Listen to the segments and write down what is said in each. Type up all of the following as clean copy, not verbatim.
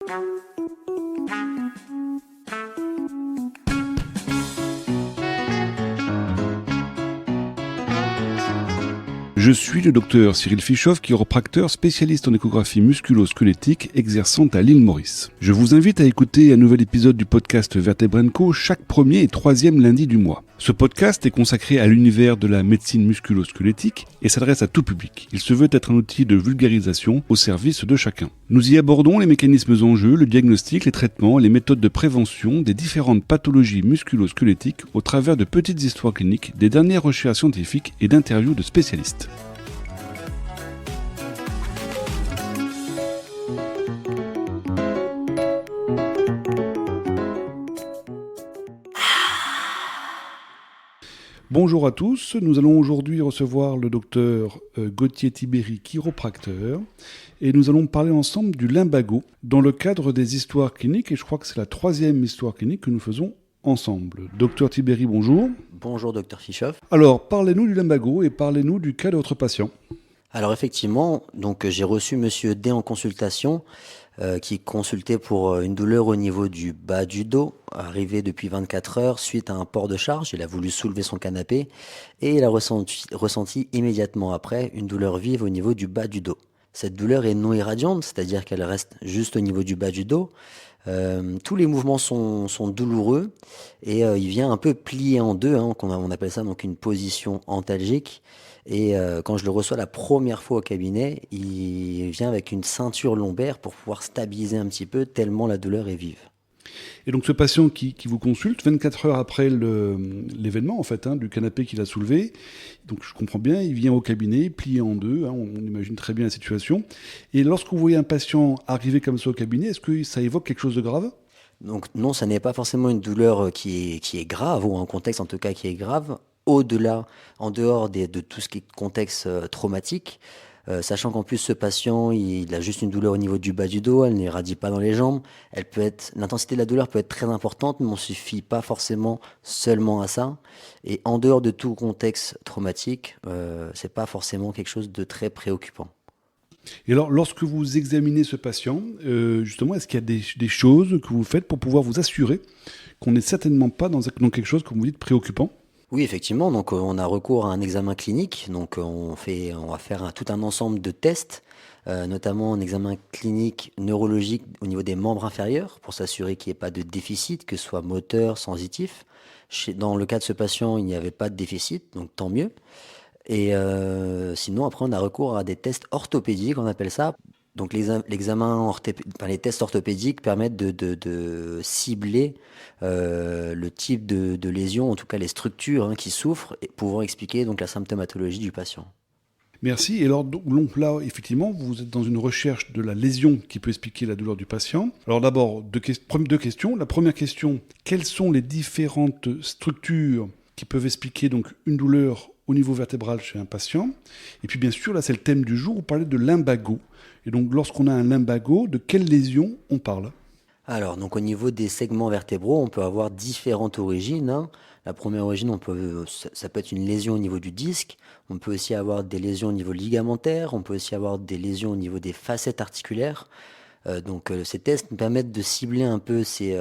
Je suis le docteur Cyril Fischoff, chiropracteur spécialiste en échographie musculo-squelettique exerçant à l'île Maurice. Je vous invite à écouter un nouvel épisode du podcast Vertebra & Co chaque premier et troisième lundi du mois. Ce podcast est consacré à l'univers de la médecine musculo-squelettique et s'adresse à tout public. Il se veut être un outil de vulgarisation au service de chacun. Nous y abordons les mécanismes en jeu, le diagnostic, les traitements, les méthodes de prévention des différentes pathologies musculo-squelettiques au travers de petites histoires cliniques, des dernières recherches scientifiques et d'interviews de spécialistes. Bonjour à tous, nous allons aujourd'hui recevoir le docteur Gauthier Tibéri, chiropracteur, et nous allons parler ensemble du lumbago dans le cadre des histoires cliniques, et je crois que c'est la troisième histoire clinique que nous faisons ensemble. Docteur Tibéri, bonjour. Bonjour docteur Fischoff. Alors, parlez-nous du lumbago et parlez-nous du cas de votre patient. Alors effectivement, j'ai reçu monsieur D en consultation, qui consultait pour une douleur au niveau du bas du dos, arrivé depuis 24 heures suite à un port de charge. Il a voulu soulever son canapé et il a ressenti immédiatement après une douleur vive au niveau du bas du dos. Cette douleur est non irradiante, c'est-à-dire qu'elle reste juste au niveau du bas du dos. Tous les mouvements sont douloureux et il vient un peu plié en deux, on appelle ça donc une position antalgique. Et quand je le reçois la première fois au cabinet, il vient avec une ceinture lombaire pour pouvoir stabiliser un petit peu tellement la douleur est vive. Et donc ce patient qui vous consulte 24 heures après l'événement du canapé qu'il a soulevé, donc je comprends bien, il vient au cabinet plié en deux, on imagine très bien la situation. Et lorsque vous voyez un patient arriver comme ça au cabinet, est-ce que ça évoque quelque chose de grave ? Donc non, ça n'est pas forcément une douleur qui est grave, ou un contexte en tout cas qui est grave. Au-delà, en dehors de tout ce qui est contexte traumatique, sachant qu'en plus ce patient, il a juste une douleur au niveau du bas du dos, elle n'irradie pas dans les jambes, l'intensité de la douleur peut être très importante, mais on ne suffit pas forcément seulement à ça. Et en dehors de tout contexte traumatique, c'est pas forcément quelque chose de très préoccupant. Et alors, lorsque vous examinez ce patient, justement, est-ce qu'il y a des choses que vous faites pour pouvoir vous assurer qu'on n'est certainement pas dans quelque chose, comme vous dites, préoccupant ? Oui, effectivement. Donc, on a recours à un examen clinique. Donc, on va faire tout un ensemble de tests, notamment un examen clinique neurologique au niveau des membres inférieurs pour s'assurer qu'il n'y ait pas de déficit, que ce soit moteur, sensitif. Dans le cas de ce patient, il n'y avait pas de déficit, donc tant mieux. Et sinon, après, on a recours à des tests orthopédiques, on appelle ça. Donc les tests orthopédiques permettent de cibler le type de lésion, en tout cas les structures qui souffrent, et pouvoir expliquer donc la symptomatologie du patient. Merci. Et alors donc là, effectivement, vous êtes dans une recherche de la lésion qui peut expliquer la douleur du patient. Alors d'abord, deux questions. La première question, quelles sont les différentes structures qui peuvent expliquer donc une douleur au niveau vertébral chez un patient? Et puis bien sûr, là c'est le thème du jour, vous parlez de lumbago. Et donc lorsqu'on a un lumbago, de quelle lésion on parle ? Alors, donc au niveau des segments vertébraux, on peut avoir différentes origines. La première origine, ça peut être une lésion au niveau du disque. On peut aussi avoir des lésions au niveau ligamentaire. On peut aussi avoir des lésions au niveau des facettes articulaires. Ces tests nous permettent de cibler un peu ces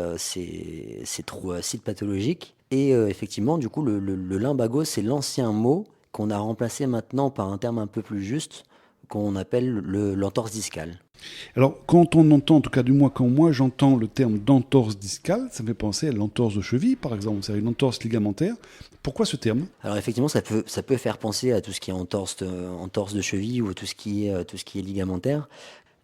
sites pathologiques. Et effectivement, du coup, le lumbago, c'est l'ancien mot qu'on a remplacé maintenant par un terme un peu plus juste, qu'on appelle l'entorse discale. Alors, quand on entend, en tout cas du moins quand moi j'entends le terme d'entorse discale, ça me fait penser à l'entorse de cheville, par exemple, c'est une entorse ligamentaire. Pourquoi ce terme ? Alors effectivement, ça peut faire penser à tout ce qui est entorse de cheville ou tout ce qui est ligamentaire.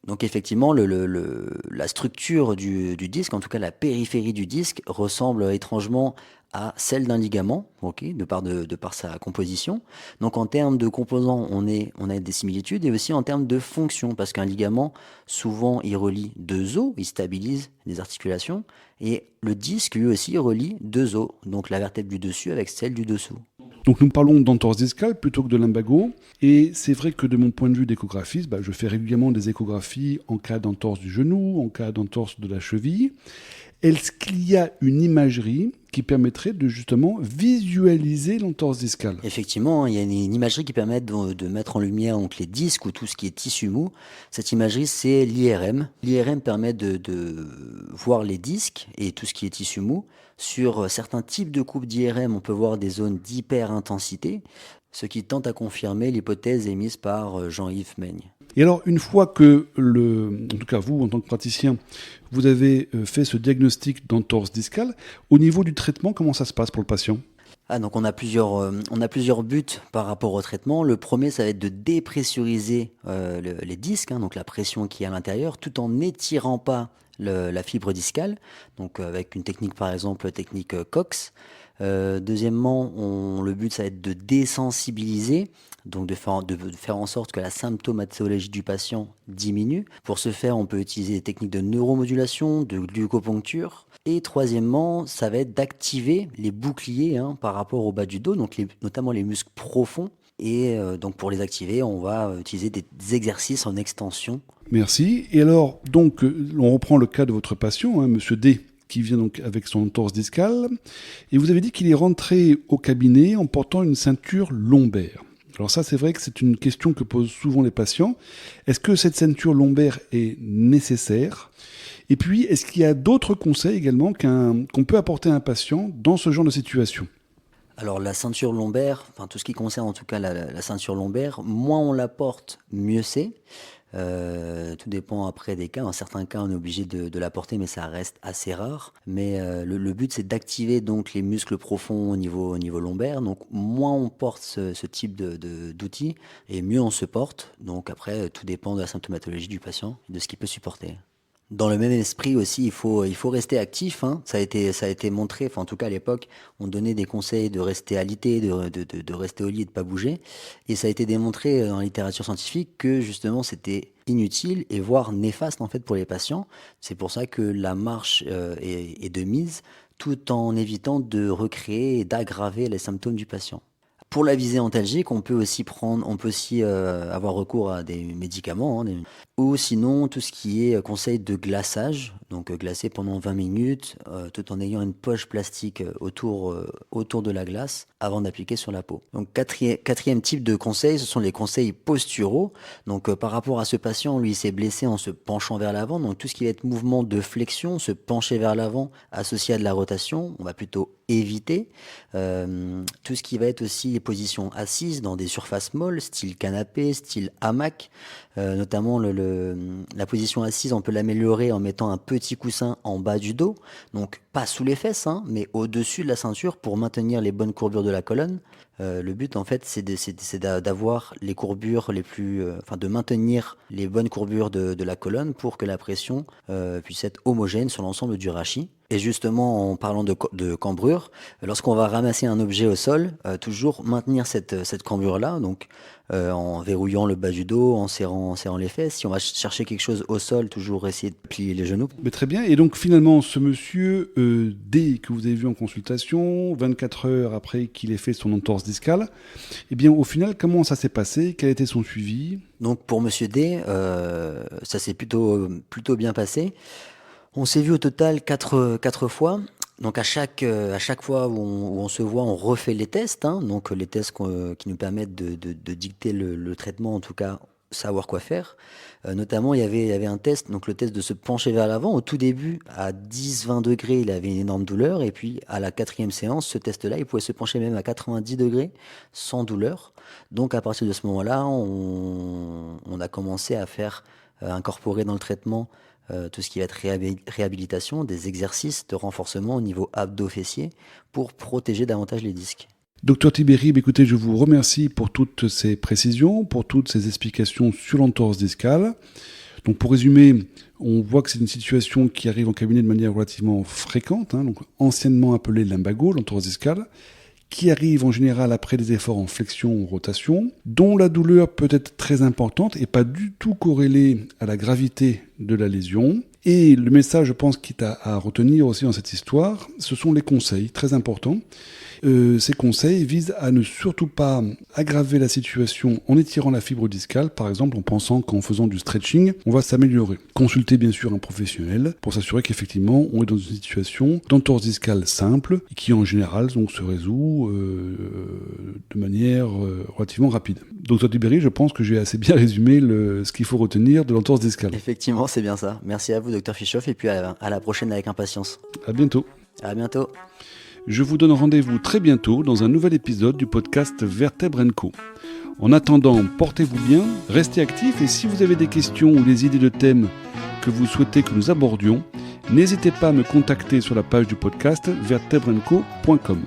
Donc effectivement, la structure du disque, en tout cas la périphérie du disque, ressemble étrangement à celle d'un ligament, de par sa composition. Donc en termes de composants, on a des similitudes, et aussi en termes de fonction, parce qu'un ligament, souvent, il relie deux os, il stabilise les articulations, et le disque, lui aussi, relie deux os, donc la vertèbre du dessus avec celle du dessous. Donc nous parlons d'entorse discale plutôt que de lumbago, et c'est vrai que de mon point de vue d'échographiste, je fais régulièrement des échographies en cas d'entorse du genou, en cas d'entorse de la cheville. Est-ce qu'il y a une imagerie qui permettrait de justement visualiser l'entorse discale? Effectivement, il y a une imagerie qui permet de mettre en lumière donc, les disques ou tout ce qui est tissu mou. Cette imagerie, c'est l'IRM. L'IRM permet de voir les disques et tout ce qui est tissu mou. Sur certains types de coupes d'IRM, on peut voir des zones d'hyperintensité, ce qui tente à confirmer l'hypothèse émise par Jean-Yves Meigne. Et alors, une fois que, en tout cas vous, en tant que praticien, vous avez fait ce diagnostic d'entorse discale, au niveau du traitement, comment ça se passe pour le patient? Donc on a plusieurs buts par rapport au traitement. Le premier, ça va être de dépressuriser les disques, donc la pression qui est à l'intérieur, tout en n'étirant pas la fibre discale, donc avec une technique par exemple, technique Cox. Deuxièmement, le but, ça va être de désensibiliser, donc de faire en sorte que la symptomatologie du patient diminue. Pour ce faire, on peut utiliser des techniques de neuromodulation, de glucoponcture. Et troisièmement, ça va être d'activer les boucliers par rapport au bas du dos, donc notamment les muscles profonds. Et donc pour les activer, on va utiliser des exercices en extension. Merci. Et alors, donc, on reprend le cas de votre patient, Monsieur D, qui vient donc avec son entorse discale. Et vous avez dit qu'il est rentré au cabinet en portant une ceinture lombaire. Alors ça, c'est vrai que c'est une question que posent souvent les patients. Est-ce que cette ceinture lombaire est nécessaire ? Et puis, est-ce qu'il y a d'autres conseils également qu'on peut apporter à un patient dans ce genre de situation ? Alors la ceinture lombaire, tout ce qui concerne en tout cas la ceinture lombaire, moins on la porte, mieux c'est. Tout dépend après des cas. Dans certains cas, on est obligé de la porter, mais ça reste assez rare. Mais le but, c'est d'activer donc les muscles profonds au niveau lombaire. Donc moins on porte ce type d'outils, et mieux on se porte. Donc après, tout dépend de la symptomatologie du patient et de ce qu'il peut supporter. Dans le même esprit aussi, il faut rester actif. Ça a été montré, en tout cas à l'époque, on donnait des conseils de rester alité, de rester au lit et de pas bouger. Et ça a été démontré dans la littérature scientifique que justement c'était inutile et voire néfaste en fait pour les patients. C'est pour ça que la marche est de mise, tout en évitant de recréer et d'aggraver les symptômes du patient. Pour la visée antalgique, on peut aussi avoir recours à des médicaments, ou sinon tout ce qui est conseil de glaçage, donc glacer pendant 20 minutes, tout en ayant une poche plastique autour de la glace avant d'appliquer sur la peau. Donc quatrième type de conseil, ce sont les conseils posturaux. Donc par rapport à ce patient, lui il s'est blessé en se penchant vers l'avant, donc tout ce qui va être mouvement de flexion, se pencher vers l'avant associé à de la rotation, on va plutôt éviter. Tout ce qui va être aussi les positions assises dans des surfaces molles, style canapé, style hamac, notamment la position assise, on peut l'améliorer en mettant un petit coussin en bas du dos, donc pas sous les fesses, mais au-dessus de la ceinture pour maintenir les bonnes courbures de la colonne. Le but en fait c'est d'avoir les courbures de maintenir les bonnes courbures de la colonne pour que la pression puisse être homogène sur l'ensemble du rachis. Et justement, en parlant de cambrure, lorsqu'on va ramasser un objet au sol, toujours maintenir cette cambrure-là, donc en verrouillant le bas du dos, en serrant les fesses. Si on va chercher quelque chose au sol, toujours essayer de plier les genoux. Mais très bien. Et donc finalement, ce monsieur D que vous avez vu en consultation, 24 heures après qu'il ait fait son entorse discale, eh bien au final, comment ça s'est passé ? Quel était son suivi ? Donc pour monsieur D, ça s'est plutôt bien passé. On s'est vu au total 4 fois. Donc à chaque fois où on se voit, on refait les tests. Donc les tests qui nous permettent de dicter le traitement, en tout cas savoir quoi faire. Notamment, il y avait un test, donc le test de se pencher vers l'avant. Au tout début, à 10-20 degrés, il avait une énorme douleur. Et puis à la 4e séance, ce test-là, il pouvait se pencher même à 90 degrés sans douleur. Donc à partir de ce moment-là, on a commencé à faire incorporer dans le traitement tout ce qui va être réhabilitation, des exercices de renforcement au niveau abdo-fessier pour protéger davantage les disques. Docteur Tiberi, écoutez, je vous remercie pour toutes ces précisions, pour toutes ces explications sur l'entorse discale. Donc pour résumer, on voit que c'est une situation qui arrive en cabinet de manière relativement fréquente, donc anciennement appelée lumbago, l'entorse discale, qui arrive en général après des efforts en flexion ou rotation, dont la douleur peut être très importante et pas du tout corrélée à la gravité de la lésion. Et le message, je pense, qui est à retenir aussi dans cette histoire, ce sont les conseils très importants. Ces conseils visent à ne surtout pas aggraver la situation en étirant la fibre discale, par exemple en pensant qu'en faisant du stretching, on va s'améliorer. Consultez bien sûr un professionnel pour s'assurer qu'effectivement on est dans une situation d'entorse discale simple qui en général donc, se résout de manière relativement rapide. Docteur Duberry, je pense que j'ai assez bien résumé ce qu'il faut retenir de l'entorse discale. Effectivement, c'est bien ça. Merci à vous, Dr Fischoff, et puis à la prochaine avec impatience. À bientôt. À bientôt. Je vous donne rendez-vous très bientôt dans un nouvel épisode du podcast Vertèbre & Co. En attendant, portez-vous bien, restez actifs et si vous avez des questions ou des idées de thèmes que vous souhaitez que nous abordions, n'hésitez pas à me contacter sur la page du podcast vertebreandco.com.